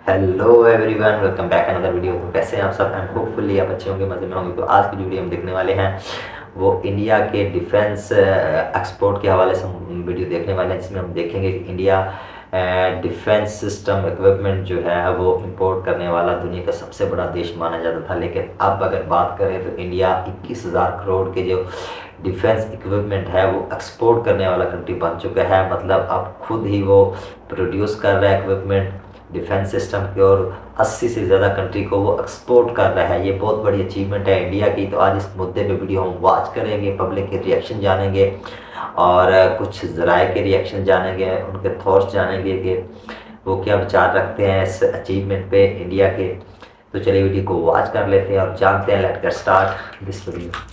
Hello everyone, welcome back another video. तो कैसे हैं आप सब? एंड होपफुली आप अच्छे होंगे, मज़े में होंगे। तो आज की वीडियो हम देखने वाले हैं वो इंडिया के डिफेंस एक्सपोर्ट के हवाले से हम वीडियो देखने वाले हैं, जिसमें हम देखेंगे कि इंडिया डिफेंस सिस्टम इक्विपमेंट जो है वो इंपोर्ट करने वाला दुनिया का सबसे बड़ा देश माना जाता था। लेकिन अब अगर बात करें तो इंडिया 21,000 करोड़ के जो डिफेंस इक्विपमेंट है वो एक्सपोर्ट करने वाला कंट्री बन चुका है। मतलब अब खुद ही वो प्रोड्यूस कर रहा है इक्विपमेंट डिफेंस सिस्टम की, और 80 से ज़्यादा कंट्री को वो एक्सपोर्ट कर रहा है। ये बहुत बड़ी अचीवमेंट है इंडिया की। तो आज इस मुद्दे पे वीडियो हम वॉच करेंगे, पब्लिक के रिएक्शन जानेंगे और कुछ ज़राए के रिएक्शन जानेंगे, उनके थॉट्स जानेंगे कि वो क्या विचार रखते हैं इस अचीवमेंट पे इंडिया के। तो चलिए वीडियो को वॉच कर लेते हैं और जानते हैं। Let's get start this video.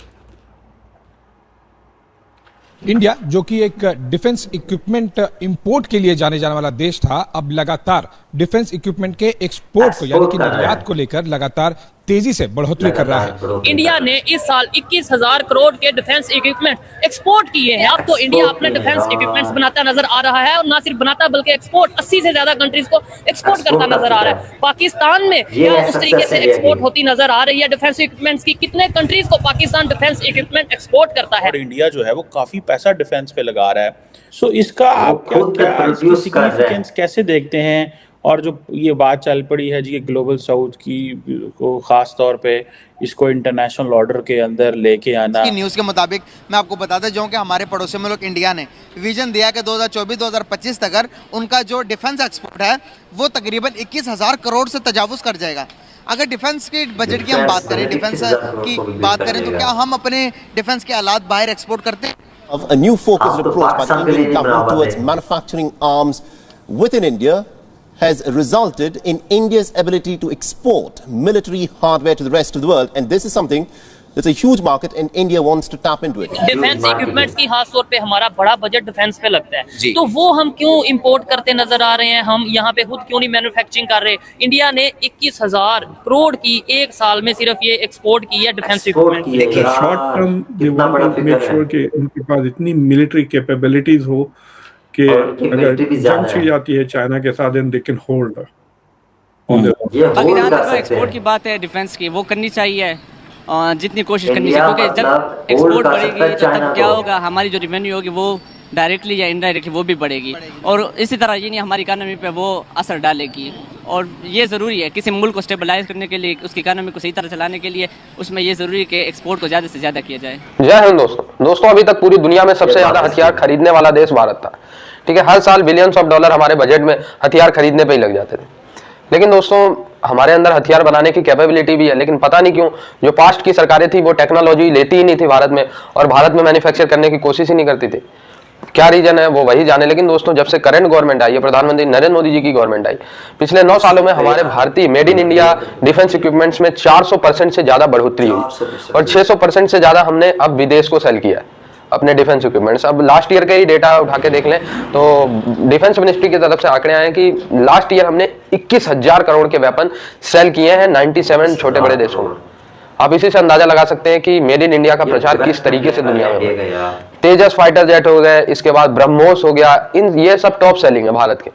India जो कि एक डिफेंस इक्विपमेंट इंपोर्ट के लिए जाने जाने वाला देश था, अब लगातार डिफेंस इक्विपमेंट के एक्सपोर्ट को यानी कि निर्यात को लेकर लगातार तेजी से बढ़ोतरी कर रहा है। इंडिया ने इस साल 21,000 करोड़ के डिफेंस इक्विपमेंट एक्सपोर्ट किए हैं। अब तो इंडिया अपने डिफेंस इक्विपमेंट्स बनाता नजर आ रहा है, और ना सिर्फ बनाता बल्कि एक्सपोर्ट 80 से ज्यादा कंट्रीज को एक्सपोर्ट करता नजर आ रहा है। पाकिस्तान में क्या उस तरीके से एक्सपोर्ट होती नजर आ रही है डिफेंस इक्विपमेंट्स की? कितने कंट्रीज को पाकिस्तान डिफेंस इक्विपमेंट एक्सपोर्ट करता है? और इंडिया जो है वो काफी पैसा डिफेंस पे लगा रहा है। सो इसका आप क्या सिग्निफिकेंस कैसे देखते हैं? और जो ये बात चल पड़ी है जी ग्लोबल साउथ की को खास तौर पे इसको इंटरनेशनल ऑर्डर के अंदर लेके आना। न्यूज़ के मुताबिक मैं आपको बताता जाऊं कि हमारे पड़ोसी मुल्क इंडिया ने विजन दिया कि 2024-2025 तक उनका जो डिफेंस एक्सपोर्ट है वो तकरीबन 21,000 करोड़ से तजावुज़ कर जाएगा। अगर डिफेंस के बजट की हम बात करें, डिफेंस की बात करें, तो क्या हम अपने डिफेंस के आलात बाहर एक्सपोर्ट करते हैं? Of a new focused approach by the Indian government towards manufacturing arms within India has resulted in India's ability to export military hardware to the rest of the world, and this is something that's a huge market and India wants to tap into it. Defence equipments की खास तौर पे हमारा बड़ा budget defence पे लगता है, तो वो हम क्यों इंपोर्ट करते नजर आ रहे हैं? हम यहाँ पे खुद क्यों नहीं मैन्युफैक्चरिंग कर रहे? इंडिया ने 21,000 करोड़ की एक साल में सिर्फ ये एक्सपोर्ट की है defence equipment. Short term they want to make sure कि उनके पास इतनी मिलिट्री कैपेबिलिटीज हो कि अगर जंग छिड़ जाती है चाइना के साथ they can hold on their own. बाकी जहाँ तक एक्सपोर्ट की बात है डिफेंस की, वो करनी चाहिए, जितनी कोशिश करनी चाहिए, क्योंकि जब एक्सपोर्ट बढ़ेगी तब क्या होगा, हमारी जो रेवेन्यू होगी वो डायरेक्टली या इनडायरेक्टली वो भी बढ़ेगी, और इसी तरह ये नहीं हमारी इकानमी पे वो असर डालेगी। और ये ज़रूरी है किसी मुल्क को स्टेबलाइज करने के लिए, उसकी इकानमी को सही तरह चलाने के लिए, उसमें ये ज़रूरी है कि एक्सपोर्ट को ज़्यादा से ज़्यादा किया जाए। जय हिंद दोस्तों, अभी तक पूरी दुनिया में सबसे ज़्यादा हथियार खरीदने वाला देश भारत था। ठीक है, हर साल बिलियंस ऑफ डॉलर हमारे बजट में हथियार खरीदने पे ही लग जाते थे। लेकिन दोस्तों हमारे अंदर हथियार बनाने की कैपेबिलिटी भी है, लेकिन पता नहीं क्यों जो पास्ट की सरकारें थी वो टेक्नोलॉजी लेती ही नहीं थी भारत में, और भारत में मैन्युफैक्चर करने की कोशिश ही नहीं करती थी। क्या रीजन है वो वही जाने। लेकिन दोस्तों जब से करंट गवर्नमेंट आई है, प्रधानमंत्री नरेंद्र मोदी जी की गवर्नमेंट आई, पिछले 9 सालों में हमारे भारतीय made in India defence equipments में 400% से ज्यादा बढ़ोतरी हुई, और 600% से ज्यादा हमने अब विदेश को सेल किया है अपने डिफेंस इक्विपमेंट्स। अब लास्ट ईयर के ही डेटा उठा के देख लें तो डिफेंस मिनिस्ट्री की तरफ से आंकड़े आए हैं कि लास्ट ईयर हमने 21,000 करोड़ के वेपन सेल किए हैं 97 छोटे बड़े देशों में। आप इसी से अंदाजा लगा सकते हैं कि मेड इन इंडिया का प्रचार किस तरीके से दुनिया में। तेजस फाइटर जेट हो गए, इसके बाद ब्रह्मोस हो गया, ये सब टॉप सेलिंग है भारत के।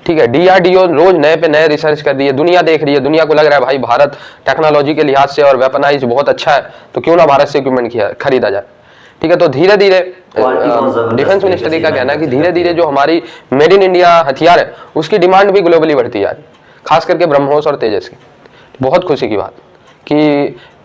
ठीक है, डीआरडीओ रोज नए पे नए रिसर्च कर रही है, दुनिया देख रही है, दुनिया को लग रहा है भाई भारत टेक्नोलॉजी के लिहाज से और वेपनाइज बहुत अच्छा है, तो क्यों ना भारत से इक्विपमेंट खरीदा जाए। ठीक है, तो धीरे धीरे डिफेंस मिनिस्ट्री का कहना है कि धीरे धीरे जो हमारी मेड इन इंडिया हथियार है उसकी डिमांड भी ग्लोबली बढ़ती जा रही है, खास करके ब्रह्मोस और तेजस की। बहुत खुशी की बात कि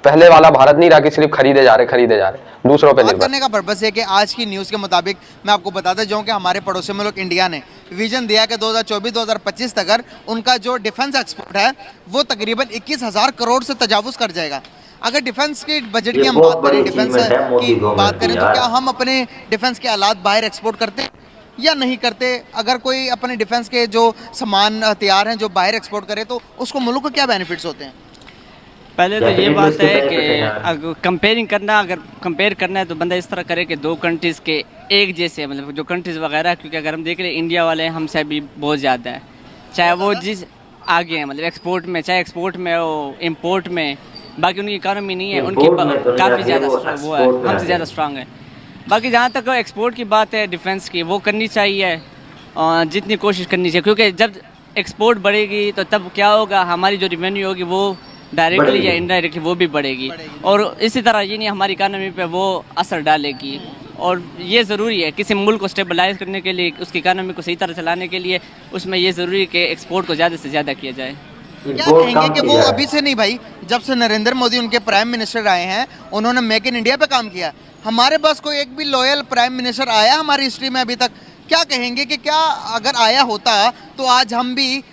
पहले वाला भारत नहीं रहा कि सिर्फ खरीदे जा रहे दूसरों पे निर्भर करने का पर्पस है। कि आज की न्यूज़ के मुताबिक मैं आपको बताता जाऊं कि हमारे पड़ोसी मुल्क इंडिया ने विजन दिया कि 2024-2025 तक उनका जो डिफेंस एक्सपोर्ट है वो तकरीबन 21,000 करोड़ से तजावुज़ कर जाएगा। अगर डिफेंस के बजट की हम बात करें, डिफेंस की बात करें, तो क्या हम अपने डिफेंस के आलात बाहर एक्सपोर्ट करते हैं या नहीं करते? अगर कोई अपने डिफेंस के जो सामान हथियार हैं जो बाहर एक्सपोर्ट करे तो उसको मुल्क को क्या बेनिफिट्स होते हैं? पहले तो ये बात है कि अगर कंपेयर करना है तो बंदा इस तरह करे कि दो कंट्रीज़ के एक जैसे, मतलब जो कंट्रीज़ वगैरह, क्योंकि अगर हम देख रहे हैं इंडिया वाले हमसे भी बहुत ज़्यादा है, चाहे वो जिस आगे हैं, मतलब एक्सपोर्ट में, चाहे एक्सपोर्ट में हो, इंपोर्ट में। बाकी उनकी इकानमी नहीं है, उनकी काफ़ी ज़्यादा वो है, हमसे ज़्यादा स्ट्रांग है। बाकी जहाँ तक एक्सपोर्ट की बात है डिफेंस की, वो करनी चाहिए, जितनी कोशिश करनी चाहिए, क्योंकि जब एक्सपोर्ट बढ़ेगी तो तब क्या होगा, हमारी जो रेवेन्यू होगी वो डायरेक्टली या इनडायरेक्टली वो भी बढ़ेगी और इसी तरह ये नहीं हमारी इकानमी पे वो असर डालेगी। और ये ज़रूरी है किसी मुल्क को स्टेबलाइज करने के लिए, उसकी इकानमी को सही तरह चलाने के लिए, उसमें ये ज़रूरी है कि एक्सपोर्ट को ज़्यादा से ज़्यादा किया जाए। क्या कहेंगे कि वो अभी से नहीं भाई, जब से नरेंद्र मोदी उनके प्राइम मिनिस्टर आए हैं उन्होंने मेक इन इंडिया पे काम किया, हमारे पास कोई एक भी लॉयल प्राइम मिनिस्टर आया हमारी हिस्ट्री में अभी तक? क्या कहेंगे कि क्या अगर आया होता तो आज हम भी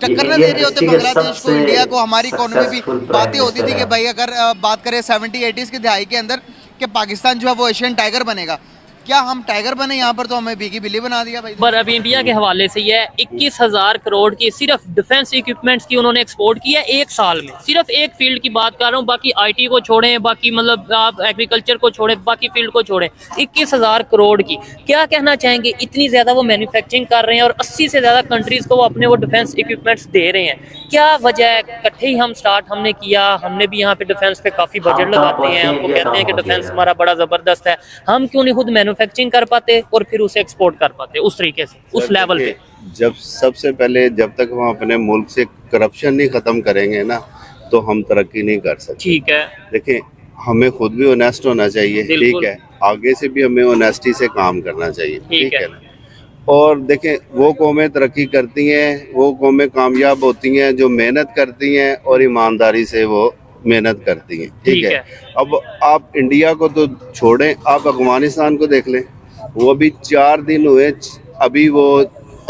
टक्कर न दे रहे होते बांग्लादेश को, इंडिया को, हमारी इकोनॉमी भी? बातें होती थी कि भाई अगर बात करें 70-80s की दहाई के अंदर कि पाकिस्तान जो है वो एशियन टाइगर बनेगा, क्या हम टाइगर बने यहाँ पर? तो हमें भीगी बिल्ली बना दिया भाई। पर अभी इंडिया के हवाले से ये 21,000 करोड़ की सिर्फ डिफेंस इक्विपमेंट्स की उन्होंने एक्सपोर्ट की है एक साल में। सिर्फ एक फील्ड की बात कर रहा हूँ, बाकी आईटी को छोड़ें, बाकी मतलब आप एग्रीकल्चर को छोड़ें, बाकी फील्ड को छोड़ें, 21,000 करोड़ की। क्या कहना चाहेंगे, इतनी ज्यादा वो मैन्युफैक्चरिंग कर रहे हैं और 80 से ज्यादा कंट्रीज को वो अपने वो डिफेंस इक्विपमेंट्स दे रहे हैं, क्या वजह है? इकट्ठे ही हम स्टार्ट हमने किया, हमने भी यहाँ पे डिफेंस पे काफी बजट लगाते हैं, हमको कहते हैं कि डिफेंस हमारा बड़ा जबरदस्त है, हम क्यों नहीं खुद मैन्युफैक्चरिंग कर पाते और फिर उसे एक्सपोर्ट कर पाते उस तरीके से, उस लेवल पे? जब सबसे पहले जब तक हम अपने मुल्क से करप्शन नहीं खत्म करेंगे ना तो हम तरक्की नहीं कर सकते। ठीक है, देखिए हमें खुद भी ऑनेस्ट होना चाहिए, ठीक है, आगे से भी हमें ऑनेस्टी से काम करना चाहिए, ठीक है ना। और देखें वो कौमें तरक्की करती हैं, वो कौमें कामयाब होती हैं जो मेहनत करती हैं और ईमानदारी से वो मेहनत करती हैं, ठीक है। अब आप इंडिया को तो छोड़ें, आप अफगानिस्तान को देख लें, वो अभी 4 दिन हुए अभी वो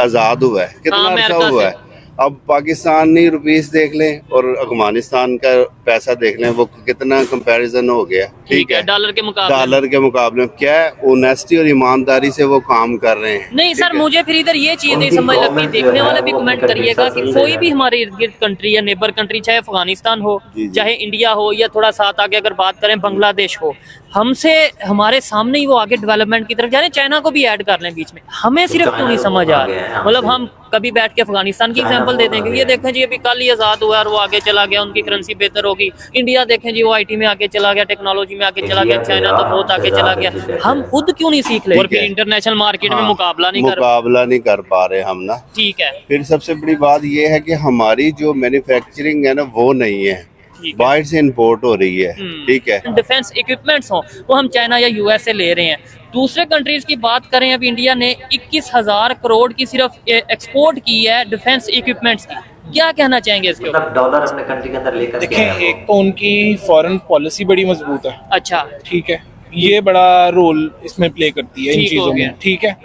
आज़ाद हुआ है, कितना अच्छा हुआ है। अब पाकिस्तानी रुपीस देख लें और अफगानिस्तान का पैसा देख लें, वो कितना कंपैरिजन हो गया, ठीक है, डॉलर के मुकाबले क्या है, ऑनेस्टी और ईमानदारी से वो काम कर रहे हैं। नहीं सर, मुझे फिर इधर ये चीज नहीं समझ लगती, देखने वाले भी कमेंट करिएगा कि कोई भी हमारे इर्द गिर्द कंट्री या नेबर कंट्री, चाहे अफगानिस्तान हो, चाहे इंडिया हो, या थोड़ा साथ आगे अगर बात करें बांग्लादेश हो, हमसे हमारे सामने ही वो आगे डेवलपमेंट की तरफ जा रहे हैं। चाइना को भी ऐड कर लें बीच में, हमें सिर्फ क्यों नहीं समझ आ रहा है? मतलब हम कभी बैठ के अफगानिस्तान की एग्जांपल देते हैं कि ये देखें जी अभी कल ही आजाद हुआ और वो आगे चला गया, उनकी करेंसी बेहतर होगी। इंडिया देखें जी वो आईटी में आगे चला गया, टेक्नोलॉजी में आगे चला गया, चाइना तो बहुत आगे चला गया, हम खुद क्यों नहीं सीख ले और फिर इंटरनेशनल मार्केट में मुकाबला नहीं कर पा रहे हम ना, ठीक है। फिर सबसे बड़ी बात ये है कि हमारी जो मैन्युफैक्चरिंग है ना वो नहीं है, बाहर से इंपोर्ट हो रही है, ठीक है। डिफेंस इक्विपमेंट्स हो वो हम चाइना या यूएस से ले रहे हैं। दूसरे कंट्रीज की बात करें, अब इंडिया ने 21,000 करोड़ की सिर्फ एक्सपोर्ट की है डिफेंस इक्विपमेंट्स की, क्या कहना चाहेंगे इसके ऊपर? डॉलर अपने कंट्री के अंदर लेकर देखिए, एक तो उनकी फॉरेन पॉलिसी बड़ी मजबूत है, अच्छा ठीक है, ये बड़ा रोल इसमें प्ले करती है इन चीजों में, ठीक है।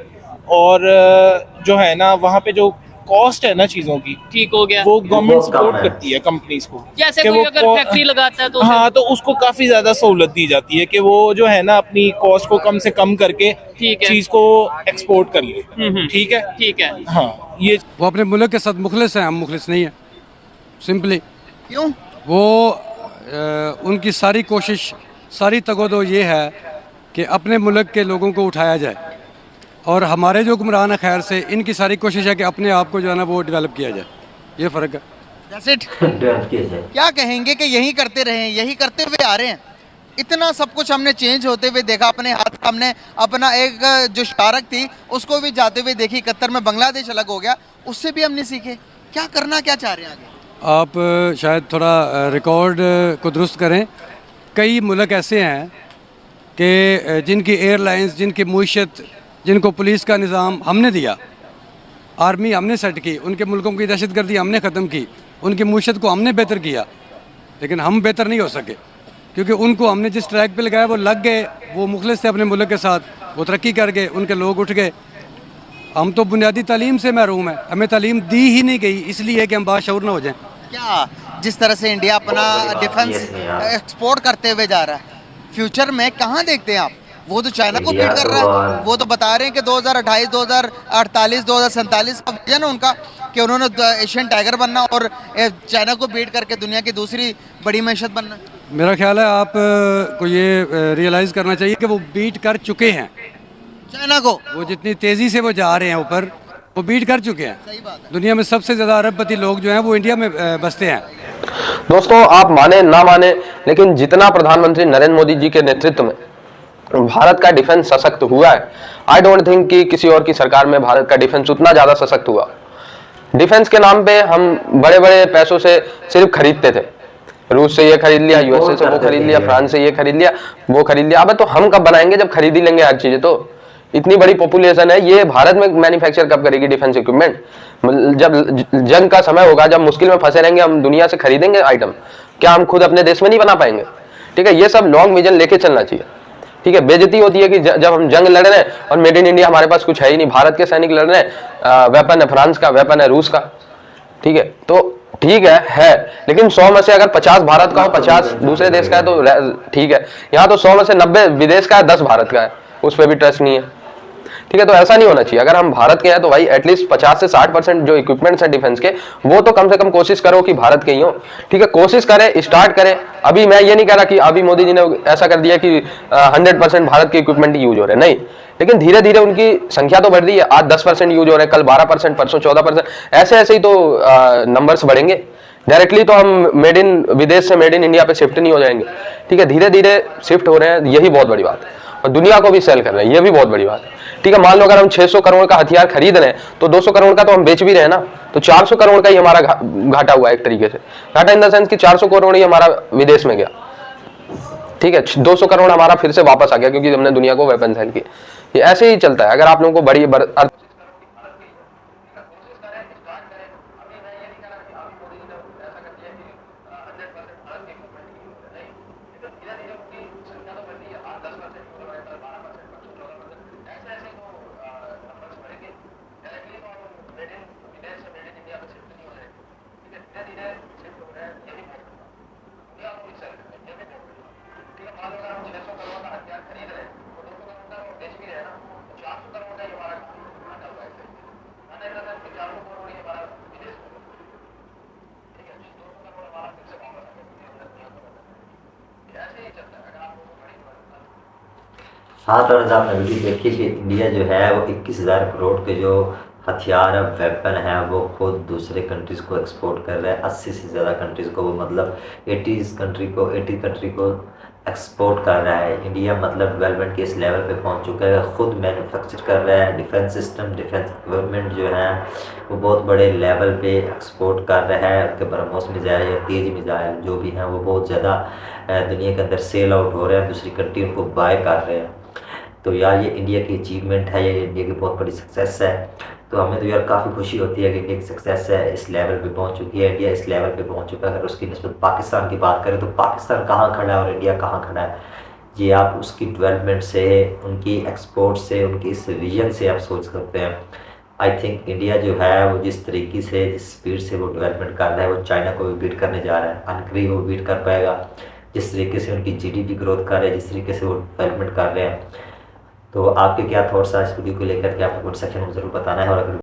और जो है ना वहाँ पे जो कॉस्ट है ना चीजों की, ठीक हो गया, वो गवर्नमेंट सपोर्ट करती है कंपनीज को, जैसे कोई अगर फैक्ट्री लगाता है तो हाँ, तो उसको काफी ज्यादा सहूलत दी जाती है कि वो जो है ना अपनी कॉस्ट को कम से कम करके चीज को एक्सपोर्ट कर ले, ठीक है, ठीक है। हाँ, ये वो अपने मुल्क के साथ मुखलिस है, हम मुखलिस नहीं है, सिंपली। क्यों? वो उनकी सारी कोशिश, सारी तगोदो ये है कि अपने मुल्क के लोगों को उठाया जाए, और हमारे जो हुक्मरान खैर से इनकी सारी कोशिश है कि अपने आप को जो है ना वो डेवलप किया जाए, ये फ़र्क है। That's it. क्या कहेंगे कि यही करते रहे, यही करते हुए आ रहे हैं? इतना सब कुछ हमने चेंज होते हुए देखा, अपने हाथ हमने अपना एक जो शारक थी उसको भी जाते हुए देखी, 71 में बांग्लादेश अलग हो गया, उससे भी हमने सीखे। क्या करना क्या चाह रहे हैं आगे? आप शायद थोड़ा रिकॉर्ड को दुरुस्त करें। कई मुल्क ऐसे हैं कि जिनकी एयरलाइंस, जिनकी मुईशत, जिनको पुलिस का निज़ाम हमने दिया, आर्मी हमने सेट की, उनके मुल्कों की दहशतगर्दी हमने ख़त्म की, उनकी मुईशत को हमने बेहतर किया, लेकिन हम बेहतर नहीं हो सके क्योंकि उनको हमने जिस ट्रैक पे लगाया वो लग गए, वो मुखलिस थे अपने मुल्क के साथ, वो तरक्की कर गए, उनके लोग उठ गए। हम तो बुनियादी तालीम से महरूम हैं, हमें तालीम दी ही नहीं गई, इसलिए कि हम बाशऊर ना हो जाएं। क्या जिस तरह से इंडिया अपना डिफेंस एक्सपोर्ट करते हुए जा रहा है, फ्यूचर में कहाँ देखते हैं आप? वो तो चाइना को बीट कर रहा है, वो तो बता रहे हैं कि 2028, 2048, 2047 का विजन है उनका कि उन्होंने एशियन टाइगर बनना और चाइना को बीट करके दुनिया की दूसरी बड़ी मैशत बनना। मेरा ख्याल है आप को ये रियलाइज़ करना चाहिए कि वो बीट कर चुके हैं चाइना को, वो जितनी तेज़ी से वो जा रहे हैं ऊपर, वो बीट कर चुके हैं। सही बात है। दुनिया में सबसे ज़्यादा अरबपति लोग जो हैं वो इंडिया में बसते हैं। दोस्तों, आप माने ना माने, लेकिन जितना प्रधानमंत्री नरेंद्र मोदी जी के नेतृत्व में भारत का डिफेंस सशक्त हुआ है, आई डोंट थिंक कि किसी और की सरकार में भारत का डिफेंस उतना ज्यादा सशक्त हुआ। डिफेंस के नाम पे हम बड़े बड़े पैसों से सिर्फ खरीदते थे, रूस से ये खरीद लिया, यूएसए से वो खरीद लिया, फ्रांस से ये खरीद लिया, वो खरीद लिया। अब तो हम कब बनाएंगे जब खरीद ही लेंगे हर चीजें। तो इतनी बड़ी पॉपुलेशन है, ये भारत में मैन्युफैक्चर कब करेगी डिफेंस इक्विपमेंट? जब जंग का समय होगा, जब मुश्किल में फंसे रहेंगे, हम दुनिया से खरीदेंगे आइटम, क्या हम खुद अपने देश में नहीं बना पाएंगे? ठीक है, ये सब लॉन्ग विजन लेके चलना चाहिए। ठीक है, बेइज्जती होती है कि जब हम जंग लड़ रहे हैं और मेड इन इंडिया हमारे पास कुछ है ही नहीं, भारत के सैनिक लड़ रहे हैं, वेपन है फ्रांस का, वेपन है रूस का। ठीक है, तो ठीक है, लेकिन 100 में से अगर 50 भारत का हो, 50 दूसरे देश का है तो ठीक है। यहाँ तो 100 में से 90 विदेश का है, 10 भारत का है, उस पर भी ट्रस्ट नहीं है। ठीक है, तो ऐसा नहीं होना चाहिए। अगर हम भारत के हैं तो भाई एटलीस्ट 50 से 60% जो इक्विपमेंट्स हैं डिफेंस के, वो तो कम से कम कोशिश करो कि भारत के ही हो। ठीक है, कोशिश करें, स्टार्ट करें। अभी मैं ये नहीं कह रहा कि अभी मोदी जी ने ऐसा कर दिया कि 100% भारत के इक्विपमेंट यूज हो रहे हैं, नहीं, लेकिन धीरे धीरे उनकी संख्या तो बढ़ रही है। आज 10% यूज हो रहे हैं, कल 12%, परसों 14%, ऐसे ऐसे ही तो नंबर्स बढ़ेंगे। डायरेक्टली तो हम मेड इन विदेश से मेड इन इंडिया पे शिफ्ट नहीं हो जाएंगे। ठीक है, धीरे धीरे शिफ्ट हो रहे हैं, यही बहुत बड़ी बात है, और दुनिया को भी सेल कर रहे हैं, ये भी बहुत बड़ी बात है। ठीक है, मान लो अगर हम 600 करोड़ का हथियार खरीद रहे हैं तो 200 करोड़ का तो हम बेच भी रहे हैं ना, तो 400 करोड़ का ही हमारा घाटा हुआ एक तरीके से। घाटा इन द सेंस कि 400 करोड़ ही हमारा विदेश में गया। ठीक है, 200 करोड़ हमारा फिर से वापस आ गया क्योंकि हमने दुनिया को वेपन सेल किए। ये ऐसे ही चलता है। अगर आप लोगों को बड़ी हाँ, तो आपने वीडियो देखी कि इंडिया जो है वो 21,000 करोड़ के जो हथियार वेपन है वो खुद दूसरे कंट्रीज़ को एक्सपोर्ट कर रहा है। 80 से ज़्यादा कंट्रीज़ को, वो मतलब 80 कंट्री को एक्सपोर्ट कर रहा है। इंडिया मतलब डेवलपमेंट के इस लेवल पे पहुंच चुका है, खुद मैन्युफैक्चर कर रहा है। डिफेंस सिस्टम, डिफेंस इक्विपमेंट जो है वो बहुत बड़े लेवल पे एक्सपोर्ट कर रहा है। उनके ब्रह्मोस मिसाइल या तेज़ मिसाइल जो भी हैं वो बहुत ज़्यादा दुनिया के अंदर सेल आउट हो रहे हैं, दूसरी कंट्री उनको बाय कर रहे हैं। तो यार ये इंडिया की अचीवमेंट है, ये इंडिया की बहुत बड़ी सक्सेस है। तो हमें तो यार काफ़ी खुशी होती है कि इंडिया की सक्सेस है, इस लेवल पे पहुंच चुकी है, इंडिया इस लेवल पे पहुंच चुका है। अगर उसकी निस्बत पाकिस्तान की बात करें तो पाकिस्तान कहाँ खड़ा है और इंडिया कहाँ खड़ा है, ये आप उसकी डेवलपमेंट से, उनकी एक्सपोर्ट से, उनकी इस विजन से आप सोच सकते हैं। आई थिंक इंडिया जो है वो जिस तरीके से, जिस स्पीड से वो डेवलपमेंट कर रहा है, वो चाइना को भी बीट करने जा रहा है। अनकरीब वो बीट कर पाएगा जिस तरीके से उनकी GDP ग्रोथ कर रहे हैं, जिस तरीके से वो डेवलपमेंट कर रहे हैं। तो आपके क्या थॉट्स हैं इस वीडियो को लेकर के, आपको कमेंट सेक्शन में ज़रूर बताना है। और अगर